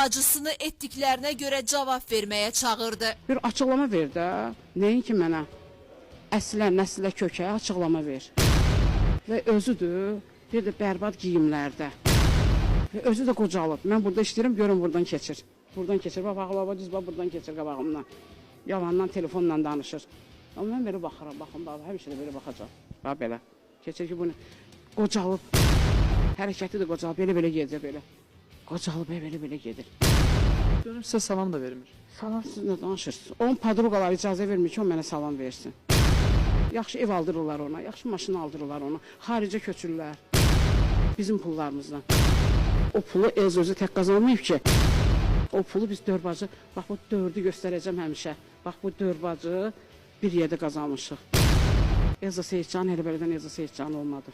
bacısını etdiklərinə görə cavab verməyə çağırdı. Bir açıqlama ver də, nəinki mənə əslə, nəslə, kökə açıqlama ver. Və özüdür, bir də bərbad geyimlərdə. Və özü də qocalıb. Mən burada işləyirəm, görün buradan keçir. Buradan keçir, bax, düz bax, buradan keçir qabağımdan. Yalandan, telefonla danışır. Amma mən belə baxıram, baxın, həmişə də belə baxacaq. Bax, belə. Keçir ki, bunu qocalıb. Hərəkəti də qocalıb, belə gedir, belə. Qocalıb, belə gedir. Görüm sizə salam da vermir. Salam siz nə danışırsınız? Onun padruqaları icazə vermir ki, o mənə salam versin. Yaxşı ev aldırırlar ona, yaxşı maşın aldırırlar ona. Xaricə köçürlər. Bizim pullarımızdan. O pulu özü tək qazanmayıb ki. O pulu biz dörd bacı, bax bu dördü göstərəcəm həmişə. Bax bu dörd bacı bir yerdə qazanmışıq. Elza Seyidcan, elə belədən Elza Seyidcan olmadı.